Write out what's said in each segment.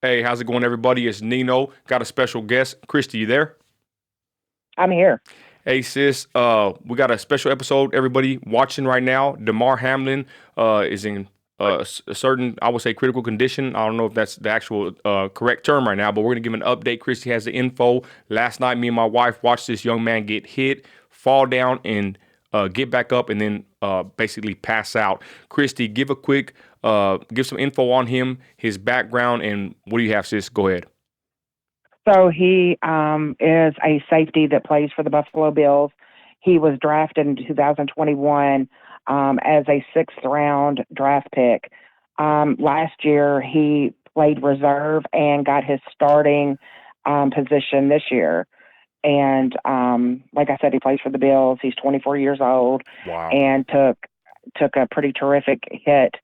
Hey, how's it going, everybody? It's Nino. Got a special guest. Christy, you there? I'm here. Hey, sis. We got a special episode. Everybody watching right now. Damar Hamlin is in a certain, I would say, critical condition. I don't know if that's the actual correct term right now, but we're gonna give an update. Christy has the info. Last night, me and my wife watched this young man get hit, fall down, and get back up, and then basically pass out. Christy, give some info on him, his background, and what do you have, sis? Go ahead. So he is a safety that plays for the Buffalo Bills. He was drafted in 2021 as a sixth round draft pick. Last year, he played reserve and got his starting position this year. And like I said, he plays for the Bills. He's 24 years old Wow. and took a pretty terrific hit.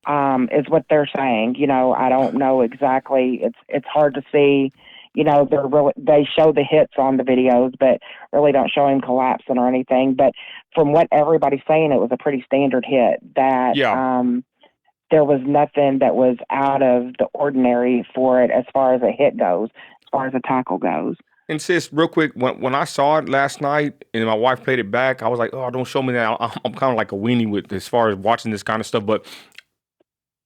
Is what they're saying. I don't know exactly. It's hard to see. They show the hits on the videos, but really don't show him collapsing or anything. But from what everybody's saying, it was a pretty standard hit. That Yeah. there was nothing that was out of the ordinary for it as far as a hit goes, as far as a tackle goes. And sis, real quick, when I saw it last night and my wife played it back, I was like, oh, don't show me that. I'm kind of like a weenie with as far as watching this kind of stuff. But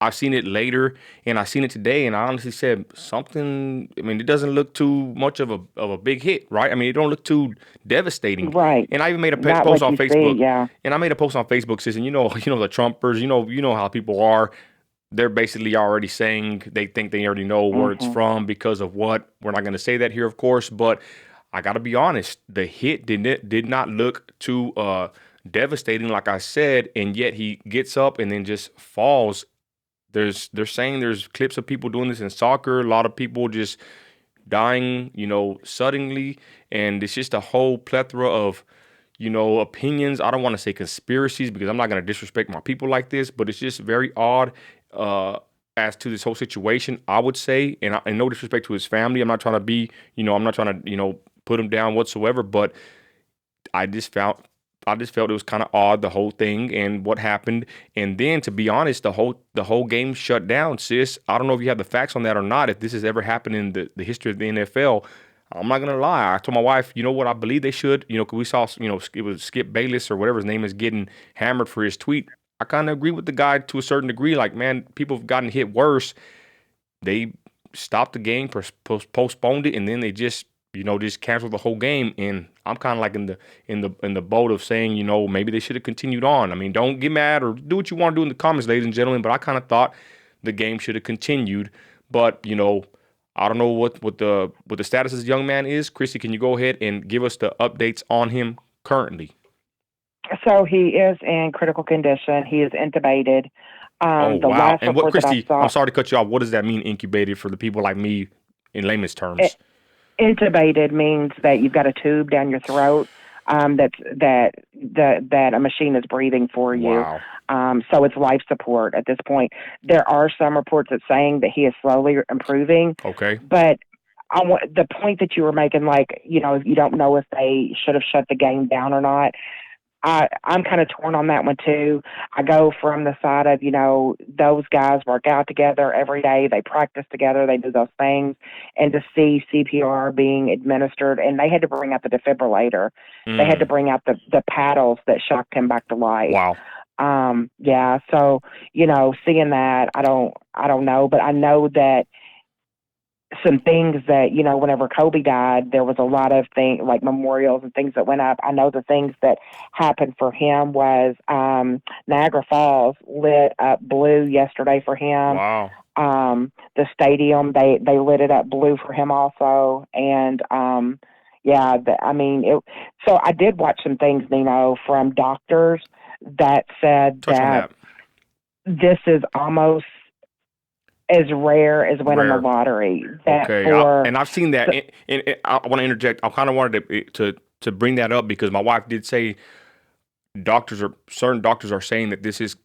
I've seen it later and I seen it today, and I honestly said something. I mean, it doesn't look too much of a big hit, right? I mean, it don't look too devastating. Right. And I even made a Not post like on you see. Facebook, Yeah. and I made a post on Facebook, sis, and the Trumpers, you know how people are. They're basically already saying they think they already know where it's hmm from because of what. We're not going to say that here, of course, but I got to be honest. The hit did not look too devastating, like I said, and yet he gets up and then just falls. They're saying there's clips of people doing this in soccer. A lot of people just dying, suddenly, and it's just a whole plethora of opinions. I don't want to say conspiracies because I'm not going to disrespect my people like this, but it's just very odd uh, as to this whole situation. I would say, and no disrespect to his family. I'm not trying to be, I'm not trying to, put him down whatsoever. But I just felt, I just felt it was kind of odd, the whole thing and what happened. And then, to be honest, the whole game shut down. Sis, I don't know if you have the facts on that or not. If this has ever happened in the history of the NFL. I'm not gonna lie. I told my wife, you know what? I believe they should. 'Cause we saw, it was Skip Bayless or whatever his name is getting hammered for his tweet. I kind of agree with the guy to a certain degree. Like, man, people have gotten hit worse. They stopped the game, postponed it, and then they just canceled the whole game. And I'm kind of like in the boat of saying, maybe they should have continued on. I mean, don't get mad or do what you want to do in the comments, ladies and gentlemen. But I kind of thought the game should have continued. But I don't know what the status of this young man is. Chrissy, can you go ahead and give us the updates on him currently? So he is in critical condition. He is intubated. Oh, The wow. last And what, report that I Christy? I'm saw, sorry to cut you off. What does that mean, incubated, for the people like me, in layman's terms? intubated means that you've got a tube down your throat. That a machine is breathing for you. Wow. So it's life support at this point. There are some reports that saying that he is slowly improving, Okay. but I want the point that you were making, like, you don't know if they should have shut the game down or not. I'm kind of torn on that one too. I go from the side of, those guys work out together every day. They practice together. They do those things. And to see CPR being administered, and they had to bring out the defibrillator. They had to Mm. bring out the paddles that shocked him back to life. Wow. Yeah. So, seeing that, I don't know, but I know that some things that whenever Kobe died, there was a lot of things like memorials and things that went up. I know the things that happened for him was Niagara Falls lit up blue yesterday for him. Wow. The stadium, they lit it up blue for him also. And yeah, I mean it. So I did watch some things, from doctors that said Touch on that that. this is almost as rare as winning the Rare. lottery. That Okay. for And I've seen that. And I want to interject. I kind of wanted to bring that up because my wife did say certain doctors are saying that this is,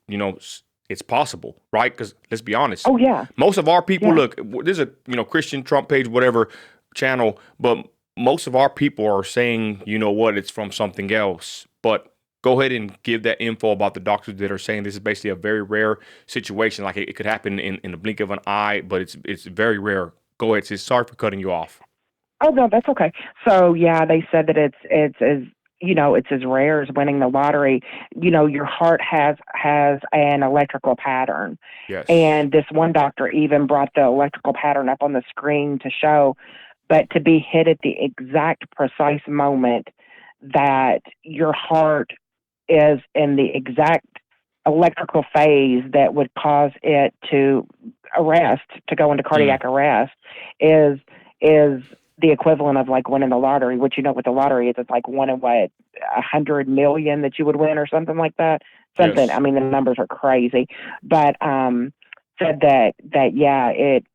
it's possible, right? Because let's be honest, Oh yeah, most of our people, yeah, look, there's a Christian Trump page, whatever channel, but most of our people are saying, you know what, it's from something else. But go ahead and give that info about the doctors that are saying this is basically a very rare situation. Like it could happen in the blink of an eye, but it's very rare. Go ahead, sis. Sorry for cutting you off. Oh no, that's okay. So yeah, they said that it's as it's as rare as winning the lottery. Your heart has an electrical pattern, Yes. and this one doctor even brought the electrical pattern up on the screen to show. But to be hit at the exact precise moment that your heart is in the exact electrical phase that would cause it to to go into Mm, cardiac arrest, is is the equivalent of like winning the lottery. Which with the lottery is, it's like one in 100 million that you would win or something like that. Something. I yes. mean, the numbers are crazy, but said that yeah, it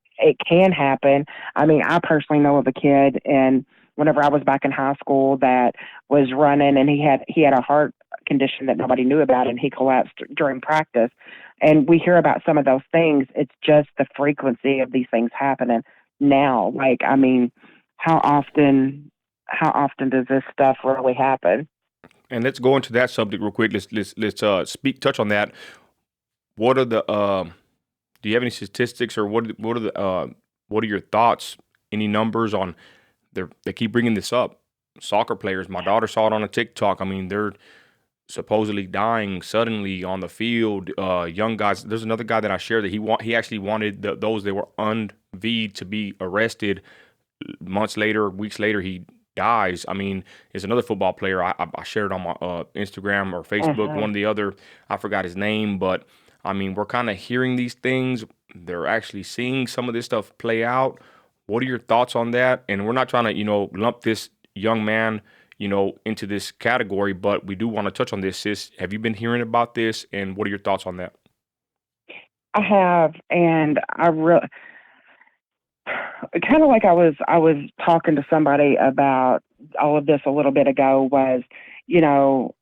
can happen. I mean, I personally know of a kid, and whenever I was back in high school, that was running, and he had a heart condition that nobody knew about, and he collapsed during practice. And we hear about some of those things. It's just the frequency of these things happening now. Like, I mean, how often how often does this stuff really happen? And let's go into that subject real quick. Let's touch on that. What are the do you have any statistics, or what are your thoughts? Any numbers on they keep bringing this up? Soccer players. My daughter saw it on a TikTok. I mean, they're supposedly dying suddenly on the field. Young guys. There's another guy that I shared that he actually wanted those that were unV'd to be arrested. Months later, weeks later, he dies. I mean, it's another football player. I shared it on my Instagram or Facebook. Hmm. One or the other. I forgot his name, but I mean, we're kind of hearing these things. They're actually seeing some of this stuff play out. What are your thoughts on that? And we're not trying to, lump this young man, into this category, but we do want to touch on this, sis. Have you been hearing about this? And what are your thoughts on that? I have, and I really kind of like I was talking to somebody about all of this a little bit ago. Was you know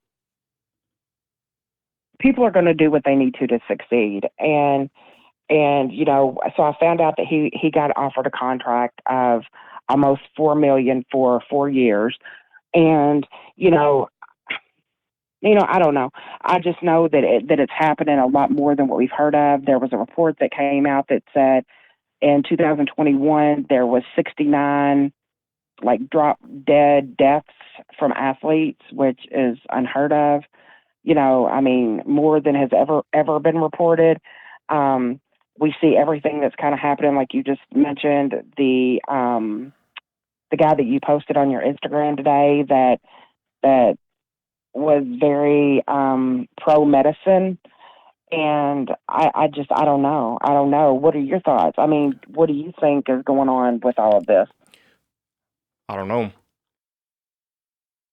people are going to do what they need to succeed, and so I found out that he got offered a contract of almost 4 million for 4 years. And you know I don't know. I just know that it's happening a lot more than what we've heard of. There was a report that came out that said in 2021 there was 69 like drop dead deaths from athletes, which is unheard of. I mean, more than has ever been reported. Um, we see everything that's kind of happening, like you just mentioned. The guy that you posted on your Instagram today that was very pro medicine, and I don't know. I don't know. What are your thoughts? I mean, what do you think is going on with all of this? I don't know.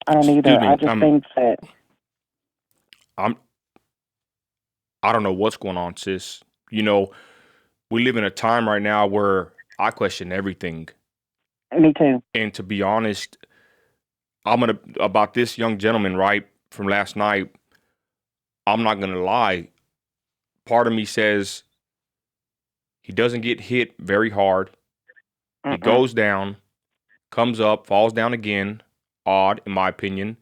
I don't Excuse either. I me. just think that. I'm I don't know what's going on, sis. You know, we live in a time right now where I question everything. Me too. And to be honest, I'm gonna about this young gentleman, right, from last night, I'm not gonna lie. Part of me says he doesn't get hit very hard. He Mm-mm. goes down, comes up, falls down again. Odd, in my opinion.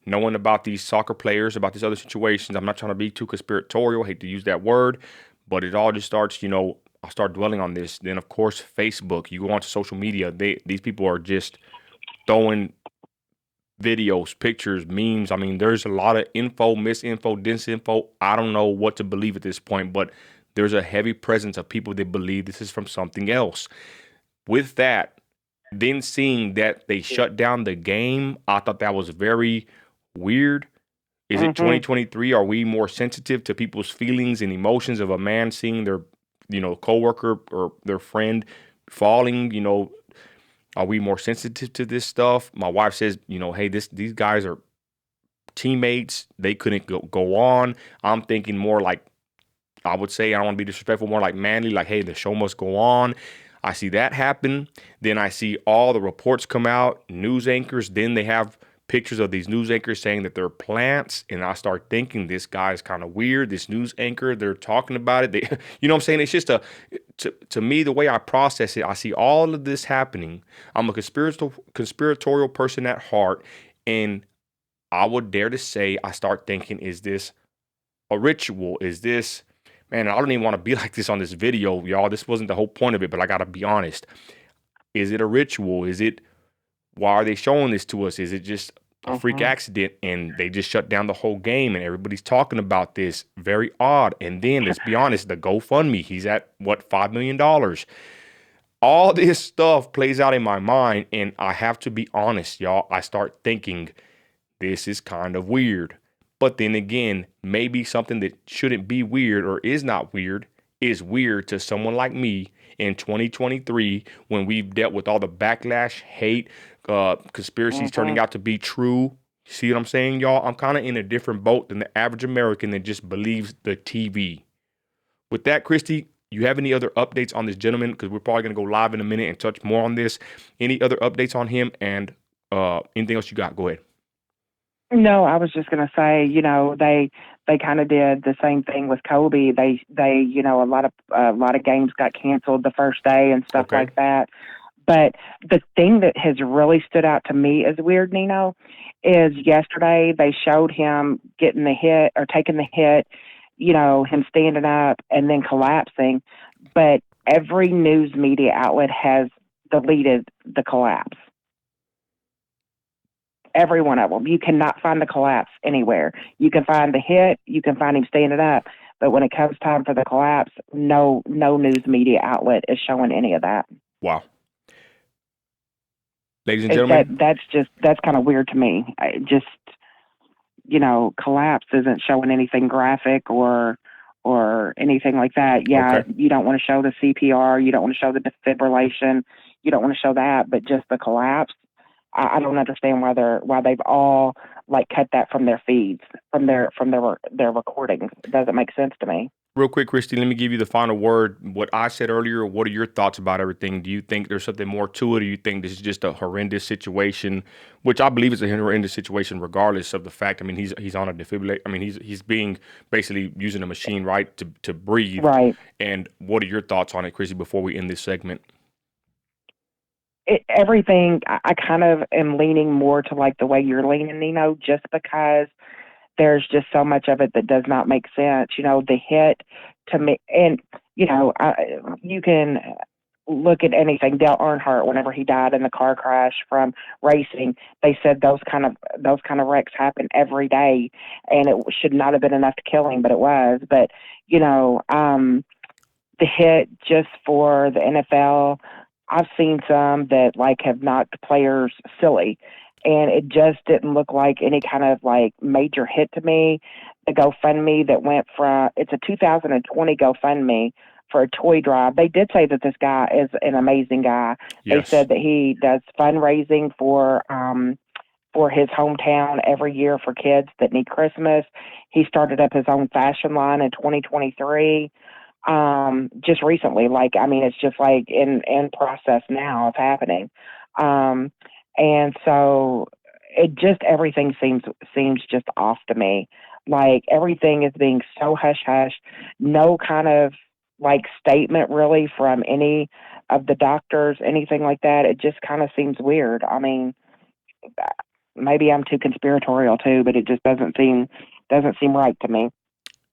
Knowing about these soccer players, about these other situations, I'm not trying to be too conspiratorial. I hate to use that word, but it all just starts, I start dwelling on this. Then, of course, Facebook. You go onto social media. These people are just throwing videos, pictures, memes. I mean, there's a lot of info, misinfo, disinfo. I don't know what to believe at this point, but there's a heavy presence of people that believe this is from something else. With that, then seeing that they shut down the game, I thought that was very weird. Is it Mm-hmm. 2023? Are we more sensitive to people's feelings and emotions of a man seeing their, coworker or their friend falling? Are we more sensitive to this stuff? My wife says, hey, these guys are teammates. They couldn't go on. I'm thinking more like, I would say, I don't want to be disrespectful, more like manly, like, hey, the show must go on. I see that happen. Then I see all the reports come out, news anchors. Then they have pictures of these news anchors saying that they're plants. And I start thinking this guy's kind of weird. This news anchor, they're talking about it. They, you know what I'm saying? It's just to me, the way I process it, I see all of this happening. I'm a conspiratorial person at heart. And I would dare to say I start thinking, is this a ritual? Is this, man, I don't even want to be like this on this video, y'all. This wasn't the whole point of it, but I got to be honest. Is it a ritual? Why are they showing this to us? Is it just a freak Mhm. accident and they just shut down the whole game and everybody's talking about this? Very odd. And then let's be honest, the GoFundMe, he's at what, $5 million. All this stuff plays out in my mind, and I have to be honest, y'all. I start thinking this is kind of weird. But then again, maybe something that shouldn't be weird or is not weird is weird to someone like me in 2023 when we've dealt with all the backlash, hate, conspiracies turning Mhm. out to be true. See what I'm saying, y'all? I'm kind of in a different boat than the average American that just believes the TV. With that, Christy, you have any other updates on this gentleman? Because we're probably going to go live in a minute and touch more on this. Any other updates on him and anything else you got? Go ahead. No, I was just gonna say, they kind of did the same thing with Kobe. They a lot of games got canceled the first day and stuff Okay. like that. But the thing that has really stood out to me as weird, Nino, is yesterday they showed him getting the hit or taking the hit, him standing up and then collapsing. But every news media outlet has deleted the collapse. Every one of them. You cannot find the collapse anywhere. You can find the hit, you can find him standing up, but when it comes time for the collapse, no news media outlet is showing any of that. Wow. Ladies and gentlemen, That's kind of weird to me. I just collapse isn't showing anything graphic or anything like that. Yeah, okay. you don't want to show the CPR, you don't want to show the defibrillation, you don't want to show that, but just the collapse. I don't understand why they've all like cut that from their feeds, from their recordings. It doesn't make sense to me. Real quick, Christy, let me give you the final word. What I said earlier, what are your thoughts about everything? Do you think there's something more to it, or do you think this is just a horrendous situation, which I believe is a horrendous situation regardless of the fact, I mean, he's on a defibrillator. I mean, he's being basically using a machine, right, to breathe. Right. And what are your thoughts on it, Christy, before we end this segment? Everything I kind of am leaning more to like the way you're leaning, Nino, just because there's just so much of it that does not make sense. The hit to me, and you can look at anything. Dale Earnhardt, whenever he died in the car crash from racing, they said those kind of wrecks happen every day, and it should not have been enough to kill him, but it was. But the hit just for the NFL, I've seen some that like have knocked players silly, and it just didn't look like any kind of like major hit to me. The GoFundMe that went from it's a 2020 GoFundMe for a toy drive. They did say that this guy is an amazing guy. They Yes. said that he does fundraising for his hometown every year for kids that need Christmas. He started up his own fashion line in 2023 just recently. Like, I mean, it's just like in process now of happening. Um and so it just everything seems just off to me. Like everything is being so hush hush, no kind of like statement really from any of the doctors, anything like that. It just kind of seems weird. I mean, maybe I'm too conspiratorial too, but it just doesn't seem right to me.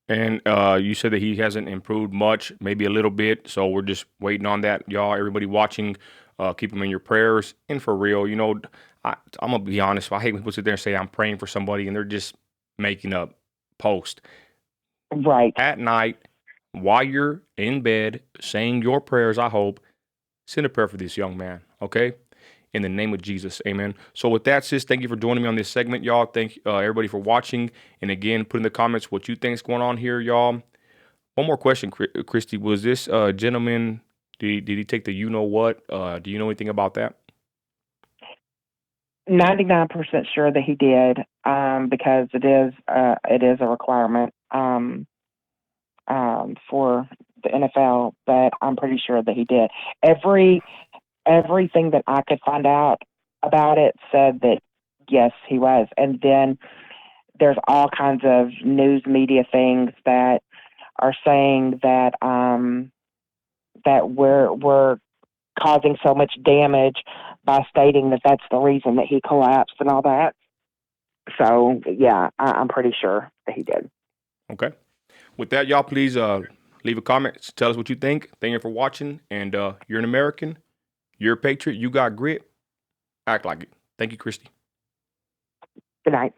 And you said that he hasn't improved much, maybe a little bit. So we're just waiting on that, y'all. Everybody watching, keep him in your prayers. And for real, I'm gonna be honest. I hate when people sit there and say I'm praying for somebody, and they're just making up post Right. at night while you're in bed saying your prayers. I hope send a prayer for this young man. Okay. In the name of Jesus, amen. So with that, sis, thank you for joining me on this segment, y'all. Thank everybody for watching. And again, put in the comments what you think is going on here, y'all. One more question, Christy. Was this gentleman, did he take the you know what? Do you know anything about that? 99% sure that he did, because it is a requirement for the NFL, but I'm pretty sure that he did. Everything that I could find out about it said that yes, he was. And then there's all kinds of news media things that are saying that we're causing so much damage by stating that that's the reason that he collapsed and all that. So yeah, I'm pretty sure that he did. Okay. With that, y'all, please leave a comment. Tell us what you think. Thank you for watching. And you're an American. You're a patriot. You got grit. Act like it. Thank you, Christy. Good night.